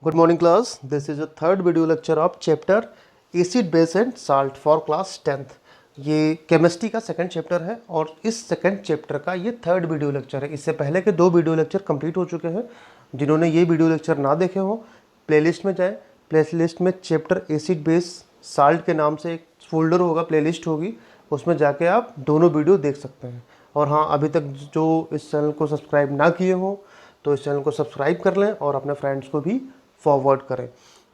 Good morning class. This is a third video lecture of chapter acid base and salt for class 10th. ये chemistry का second chapter है और इस second chapter का ये third video lecture है। इससे पहले के दो वीडियो लेक्चर कंप्लीट हो चुके हैं। जिन्होंने ये वीडियो लेक्चर ना देखे हो प्लेलिस्ट में जाएं। प्लेलिस्ट में चैप्टर एसिड बेस साल्ट के नाम से एक फोल्डर होगा, प्लेलिस्ट होगी, उसमें जाके आप दोनों वीडियो देख सकते हैं। और हाँ, अभी तक जो इस चैनल को सब्सक्राइब ना किए हो तो इस चैनल को सब्सक्राइब कर लें और अपने फ्रेंड्स को भी फॉरवर्ड करें।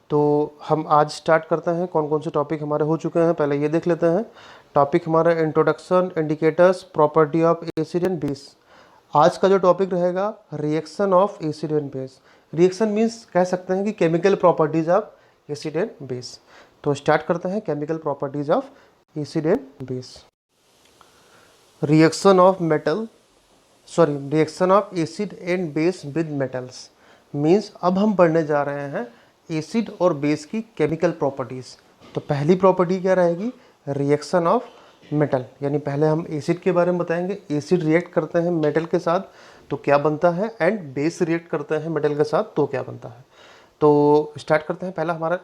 तो हम आज स्टार्ट करते हैं। कौन कौन से टॉपिक हमारे हो चुके हैं पहले ये देख लेते हैं। टॉपिक हमारा introduction, indicators, property of acid and base. आज का जो टॉपिक रहेगा reaction of acid and base. Reaction means कह सकते हैं कि chemical properties of acid and base. तो स्टार्ट करते हैं chemical properties of acid and base. Reaction of reaction of acid and base with metals means अब हम पढ़ने जा रहे हैं एसिड और बेस की केमिकल प्रॉपर्टीज़। तो पहली प्रॉपर्टी क्या रहेगी? Reaction of metal. यानी पहले हम एसिड के बारे में बताएंगे। एसिड रिएक्ट करते हैं मेटल के साथ तो क्या बनता है, एंड बेस रिएक्ट करते हैं मेटल के साथ तो क्या बनता है। तो स्टार्ट करते हैं। पहला हमारा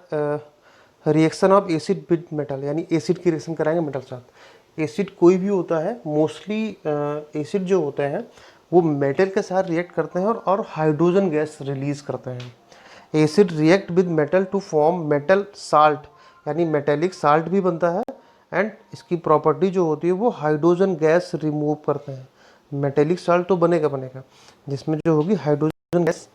reaction of acid with metal, यानी एसिड की रिएक्शन कराएंगे मेटल के साथ। एसिड कोई भी होता है, मोस्टली एसिड जो होते हैं वो मेटल के साथ रिएक्ट करते हैं और हाइड्रोजन गैस रिलीज करते हैं। Acid react with metal to form metal salt, यानी मेटेलिक साल्ट भी बनता है, एंड इसकी प्रॉपर्टी जो होती है वो हाइड्रोजन गैस रिमूव करते हैं। मेटेलिक साल्ट तो बनेगा जिसमें जो होगी हाइड्रोजन गैस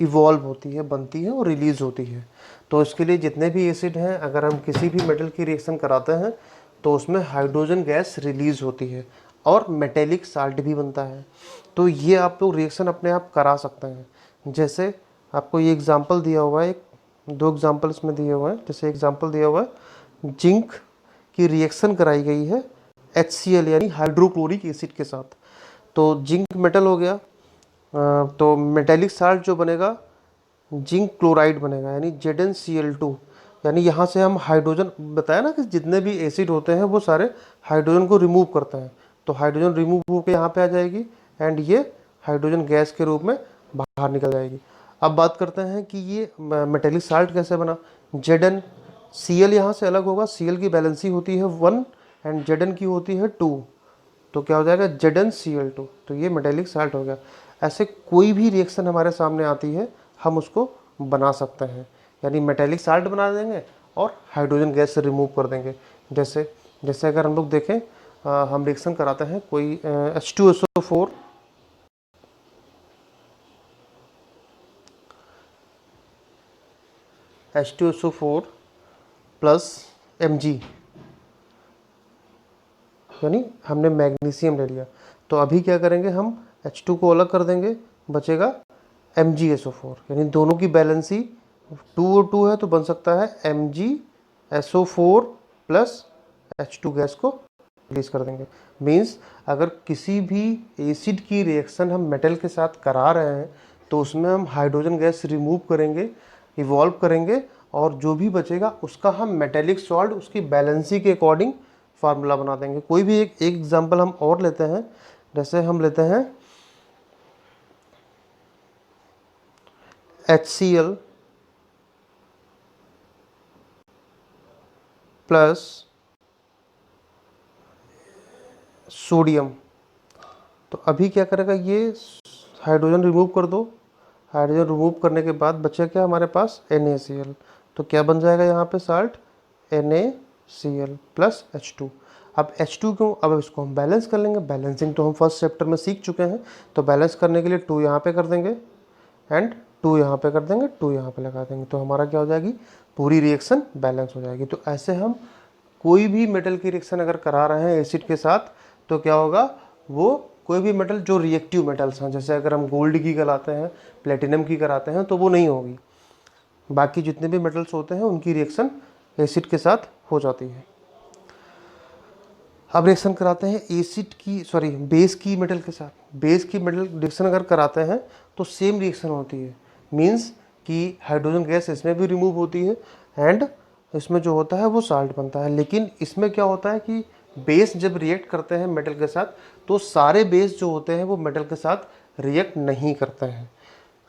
इवॉल्व होती है, बनती है और रिलीज होती है। तो इसके लिए जितने भी एसिड हैं, अगर हम किसी भी मेटल की रिएक्शन कराते हैं तो उसमें हाइड्रोजन गैस रिलीज होती है और मेटेलिक साल्ट भी बनता है। तो ये आप लोग रिएक्शन अपने आप करा सकते हैं। जैसे आपको ये एग्जांपल दिया हुआ है, दो एग्जांपल इसमें दिए हुए हैं। जैसे एग्जांपल दिया हुआ है, जिंक की रिएक्शन कराई गई है HCl यानी हाइड्रोक्लोरिक एसिड के साथ। तो जिंक मेटल हो गया, तो मेटेलिक साल्ट जो बनेगा जिंक क्लोराइड बनेगा, यानी ZnCl2। यानी यहाँ से हम हाइड्रोजन, बताया ना कि जितने भी एसिड होते हैं वो सारे हाइड्रोजन को रिमूव करते हैं। तो हाइड्रोजन रिमूव होकर यहाँ पे आ जाएगी एंड ये हाइड्रोजन गैस के रूप में बाहर निकल जाएगी। अब बात करते हैं कि ये मेटेलिक साल्ट कैसे बना। ZnCl यहाँ से अलग होगा। Cl की बैलेंसी होती है 1 एंड Zn की होती है 2। तो क्या हो जाएगा? ZnCl2। तो ये मेटेलिक साल्ट हो गया। ऐसे कोई भी रिएक्शन हमारे सामने आती है हम उसको बना सकते हैं, यानी मेटेलिक साल्ट बना देंगे और हाइड्रोजन गैस से रिमूव कर देंगे। जैसे जैसे अगर हम लोग देखें, हम रिएक्शन कराते हैं कोई H2SO4 प्लस Mg, यानी हमने मैग्नीशियम ले लिया। तो अभी क्या करेंगे, हम H2 को अलग कर देंगे, बचेगा MgSO4। यानी दोनों की बैलेंसी 2 और 2 है तो बन सकता है MgSO4 प्लस H2 गैस को रिलीज कर देंगे। मीन्स अगर किसी भी एसिड की रिएक्शन हम मेटल के साथ करा रहे हैं तो उसमें हम हाइड्रोजन गैस रिमूव करेंगे, इवॉल्व करेंगे, और जो भी बचेगा उसका हम मेटेलिक सॉल्ट उसकी बैलेंसी के अकॉर्डिंग फार्मूला बना देंगे। कोई भी एक एग्जांपल हम और लेते हैं। जैसे हम लेते हैं HCl प्लस सोडियम। तो अभी क्या करेगा, ये हाइड्रोजन रिमूव कर दो। हाइड्रोजन रिमूव करने के बाद बचा क्या हमारे पास? NaCl। तो क्या बन जाएगा यहाँ पे साल्ट? NaCl plus H2। अब H2 क्यों? अब इसको हम बैलेंस कर लेंगे। बैलेंसिंग तो हम फर्स्ट चैप्टर में सीख चुके हैं। तो बैलेंस करने के लिए 2 यहाँ पे कर देंगे एंड 2 यहाँ पे कर देंगे, 2 यहाँ पे लगा देंगे। तो हमारा क्या हो जाएगी? पूरी रिएक्शन बैलेंस हो जाएगी। तो ऐसे हम कोई भी मेटल की रिएक्शन अगर करा रहे हैं एसिड के साथ तो क्या होगा, वो कोई भी मेटल जो रिएक्टिव मेटल्स हैं, जैसे अगर हम गोल्ड की कराते हैं, प्लेटिनम की कराते हैं, तो वो नहीं होगी। बाकी जितने भी मेटल्स होते हैं उनकी रिएक्शन एसिड के साथ हो जाती है। अब रिएक्शन कराते हैं एसिड की, बेस की मेटल के साथ। बेस की मेटल रिएक्शन अगर कराते हैं तो सेम रिएक्शन होती है। मीन्स कि हाइड्रोजन गैस इसमें भी रिमूव होती है एंड इसमें जो होता है वो साल्ट बनता है। लेकिन इसमें क्या होता है कि बेस जब रिएक्ट करते हैं मेटल के साथ तो सारे बेस जो होते हैं वो मेटल के साथ रिएक्ट नहीं करते हैं।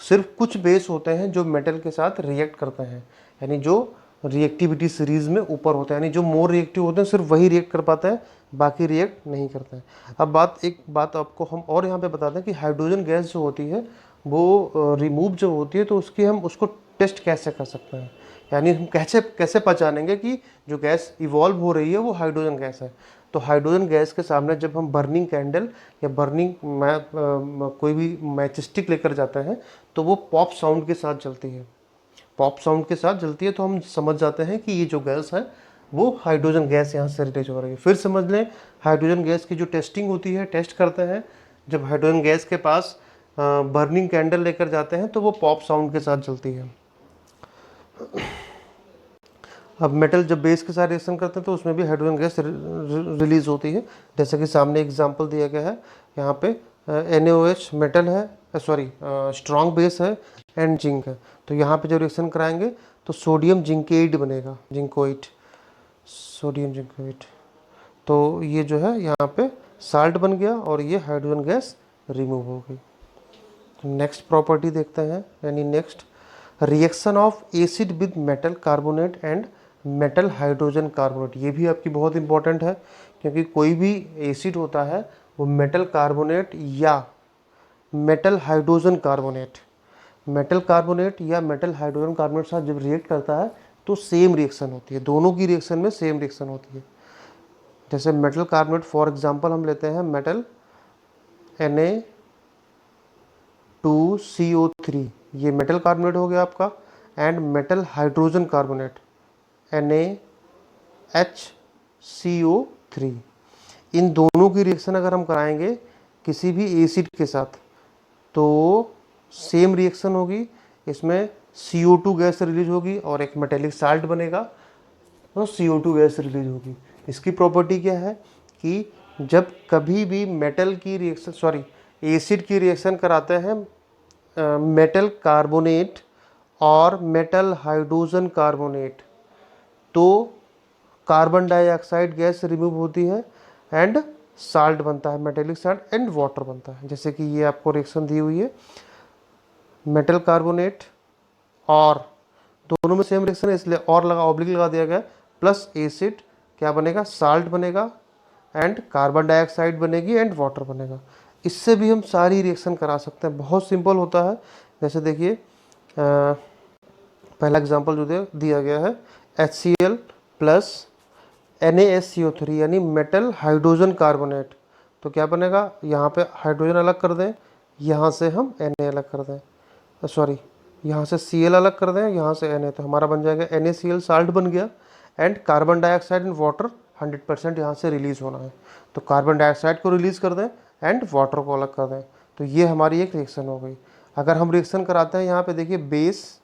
सिर्फ कुछ बेस होते हैं जो मेटल के साथ रिएक्ट करते हैं, यानी जो रिएक्टिविटी सीरीज में ऊपर होते हैं, यानी जो मोर रिएक्टिव होते हैं सिर्फ वही रिएक्ट कर पाते हैं, बाकी रिएक्ट नहीं करते हैं। अब एक बात आपको हम और यहाँ पे बता दें कि हाइड्रोजन गैस जो होती है वो रिमूव जब होती है तो उसकी हम उसको टेस्ट कैसे कर सकते हैं, यानी हम कैसे कैसे पहचानेंगे कि जो गैस इवॉल्व हो रही है वो हाइड्रोजन गैस है। तो हाइड्रोजन गैस के सामने जब हम बर्निंग कैंडल या बर्निंग कोई भी मैच स्टिक लेकर जाते हैं तो वो पॉप साउंड के साथ जलती है, पॉप साउंड के साथ जलती है, तो हम समझ जाते हैं कि ये जो गैस है वो हाइड्रोजन गैस यहाँ से रिलीज हो रही है। फिर समझ लें हाइड्रोजन गैस की जो टेस्टिंग होती है, टेस्ट करते हैं, जब हाइड्रोजन गैस के पास बर्निंग कैंडल लेकर जाते हैं तो वो पॉप साउंड के साथ जलती है। अब मेटल जब बेस के साथ रिएक्शन करते हैं तो उसमें भी हाइड्रोजन गैस रिलीज होती है, जैसे कि सामने एग्जांपल दिया गया है यहाँ पे NaOH मेटल है, सॉरी स्ट्रॉन्ग बेस है एंड जिंक है। तो यहाँ पे जब रिएक्शन कराएंगे तो सोडियम जिंकेट बनेगा, जिंकोइट, सोडियम जिंकोइट। तो ये जो है यहाँ पे साल्ट बन गया और ये हाइड्रोजन गैस रिमूव हो गई। नेक्स्ट प्रॉपर्टी देखते हैं, यानी next reaction of acid with metal carbonate and metal hydrogen carbonate. ये भी आपकी बहुत इंपॉर्टेंट है, क्योंकि कोई भी एसिड होता है वो मेटल कार्बोनेट या metal hydrogen carbonate, metal carbonate या मेटल हाइड्रोजन कार्बोनेट साथ जब रिएक्ट करता है तो सेम रिएक्शन होती है, दोनों की रिएक्शन में सेम रिएक्शन होती है। जैसे मेटल कार्बोनेट फॉर एग्जांपल हम लेते हैं मेटल Na2CO3, ये मेटल कार्बोनेट हो गया आपका, and metal hydrogen carbonate NaHCO3। इन दोनों की रिएक्शन अगर हम कराएंगे किसी भी एसिड के साथ तो सेम रिएक्शन होगी, इसमें CO2 गैस रिलीज होगी और एक मेटेलिक साल्ट बनेगा तो CO2 गैस रिलीज होगी। इसकी प्रॉपर्टी क्या है कि जब कभी भी मेटल की रिएक्शन, सॉरी एसिड की रिएक्शन कराते हैं मेटल कार्बोनेट और मेटल हाइड्रोजन कार्बोनेट, तो कार्बन डाइऑक्साइड गैस रिमूव होती है एंड साल्ट बनता है, मेटेलिक साल्ट एंड वाटर बनता है। जैसे कि ये आपको रिएक्शन दी हुई है, मेटल कार्बोनेट और दोनों में सेम रिएक्शन है इसलिए और लगा, ऑब्लिक लगा दिया गया, प्लस एसिड क्या बनेगा, साल्ट बनेगा एंड कार्बन डाइऑक्साइड बनेगी एंड वाटर बनेगा। इससे भी हम सारी रिएक्शन करा सकते हैं, बहुत सिंपल होता है। जैसे देखिए पहला एग्जांपल जो दिया गया है HCl प्लस NaSCO3 यानी मेटल हाइड्रोजन कार्बोनेट, तो क्या बनेगा, यहाँ पे हाइड्रोजन अलग कर दें, यहाँ से हम Na अलग कर दें, सॉरी यहाँ से Cl अलग कर दें, यहाँ से Na, तो हमारा बन जाएगा NaCl, साल्ट बन गया and carbon dioxide and water 100% यहाँ से रिलीज होना है, तो कार्बन डाइऑक्साइड को रिलीज कर दें एंड वाटर को अलग कर दें, तो ये हमारी एक रिएक्शन हो गई। अगर हम रिएक्शन कराते हैं यहाँ पे देखिए बेस,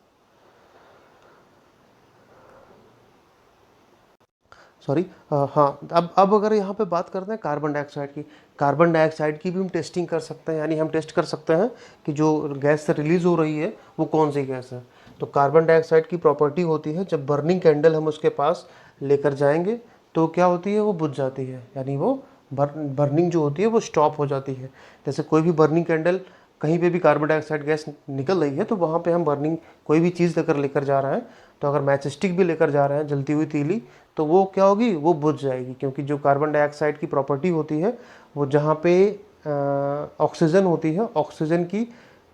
सॉरी हाँ, अब अगर यहाँ पे बात करते हैं कार्बन डाइऑक्साइड की, कार्बन डाइऑक्साइड की भी हम टेस्टिंग कर सकते हैं, यानी हम टेस्ट कर सकते हैं कि जो गैस से रिलीज हो रही है वो कौन सी गैस है। तो कार्बन डाइऑक्साइड की प्रॉपर्टी होती है जब बर्निंग कैंडल हम उसके पास लेकर जाएंगे तो क्या होती है, वो बुझ जाती है, यानी वो बर्निंग जो होती है वो स्टॉप हो जाती है। जैसे कोई भी बर्निंग कैंडल कहीं पे भी कार्बन डाइऑक्साइड गैस निकल रही है तो वहाँ पे हम बर्निंग कोई भी चीज़ लेकर जा रहे हैं, तो अगर मैच स्टिक भी लेकर जा रहे हैं जलती हुई तीली, तो वो क्या होगी, वो बुझ जाएगी, क्योंकि जो कार्बन डाइऑक्साइड की प्रॉपर्टी होती है वो जहाँ पे ऑक्सीजन होती है, ऑक्सीजन की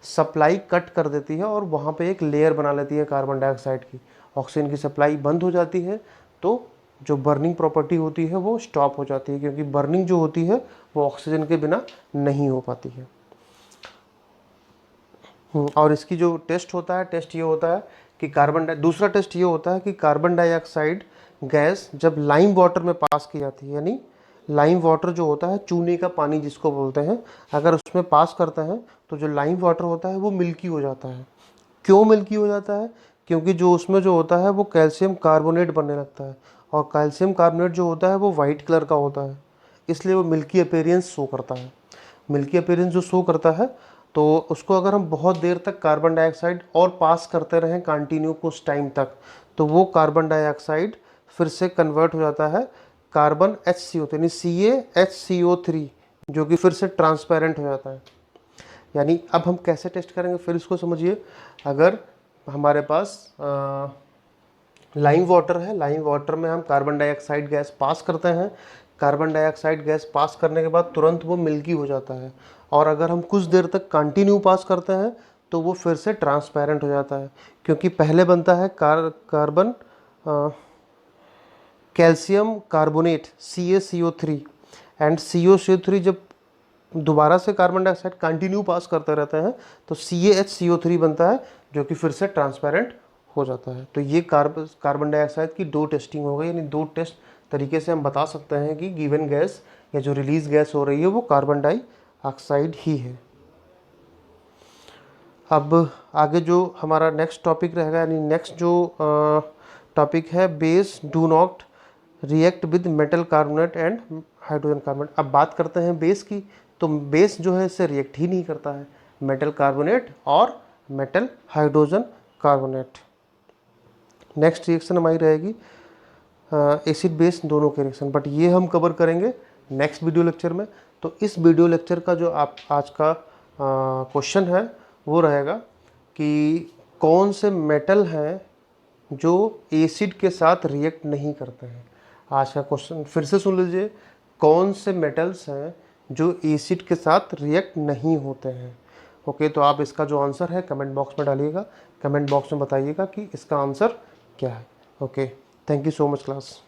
सप्लाई कट कर देती है और वहाँ पे एक लेयर बना लेती है कार्बन डाइऑक्साइड की, ऑक्सीजन की सप्लाई बंद हो जाती है तो जो बर्निंग प्रॉपर्टी होती है वो स्टॉप हो जाती है, क्योंकि बर्निंग जो होती है वो ऑक्सीजन के बिना नहीं हो पाती है। और इसकी जो टेस्ट होता है, टेस्ट ये होता है कि दूसरा टेस्ट ये होता है कि कार्बन डाइऑक्साइड गैस जब लाइम वाटर में पास की जाती है, यानी लाइम वाटर जो होता है चूने का पानी जिसको बोलते हैं, अगर उसमें पास करते हैं तो जो लाइम वाटर होता है वो मिल्की हो जाता है। क्यों मिल्की हो जाता है, क्योंकि जो उसमें जो होता है वो कैल्शियम कार्बोनेट बनने लगता है और कैल्शियम कार्बोनेट जो होता है वो वाइट कलर का होता है, इसलिए वो मिल्की अपीयरेंस शो करता है। मिल्की अपीयरेंस जो शो करता है तो उसको अगर हम बहुत देर तक कार्बन डाइऑक्साइड और पास करते रहें कंटिन्यू कुछ टाइम तक, तो वो कार्बन डाइऑक्साइड फिर से कन्वर्ट हो जाता है कार्बन HCO, यानी CaHCO3, जो कि फिर से ट्रांसपेरेंट हो जाता है। यानी अब हम कैसे टेस्ट करेंगे, फिर इसको समझिए। अगर हमारे पास लाइम वाटर है, लाइम वाटर में हम कार्बन डाइऑक्साइड गैस पास करते हैं, कार्बन डाइऑक्साइड गैस पास करने के बाद तुरंत वो मिल्की हो जाता है, और अगर हम कुछ देर तक कंटिन्यू पास करते हैं तो वो फिर से ट्रांसपेरेंट हो जाता है, क्योंकि पहले बनता है carbon calcium carbonate CaCO3, and CaCO3 जब दोबारा से कार्बन डाइऑक्साइड कंटिन्यू पास करते रहते हैं तो CaHCO3 बनता है, जो कि फिर से ट्रांसपेरेंट हो जाता है। तो ये कार्बन डाइऑक्साइड की दो टेस्टिंग हो गई, यानी दो टेस्ट तरीके से हम बता सकते हैं कि गिवन गैस या जो रिलीज गैस हो रही है वो कार्बन डाइऑक्साइड ही है। अब आगे जो हमारा नेक्स्ट टॉपिक रहेगा, यानी नेक्स्ट जो टॉपिक है, base do not react with metal carbonate and hydrogen carbonate. अब बात करते हैं बेस की, तो बेस जो है इससे रिएक्ट ही नहीं करता है, मेटल कार्बोनेट और metal hydrogen carbonate. Next reaction हमारी रहेगी एसिड बेस दोनों के रिएक्शन, बट ये हम कवर करेंगे नेक्स्ट वीडियो लेक्चर में। तो इस वीडियो लेक्चर का जो आप आज का क्वेश्चन है वो रहेगा कि कौन से मेटल हैं जो एसिड के साथ रिएक्ट नहीं करते हैं। आज का क्वेश्चन फिर से सुन लीजिए, कौन से मेटल्स हैं जो एसिड के साथ रिएक्ट नहीं होते हैं। ओके, तो आप इसका जो आंसर है कमेंट बॉक्स में डालिएगा, कमेंट बॉक्स में बताइएगा कि इसका आंसर क्या है। Okay, thank you so much class.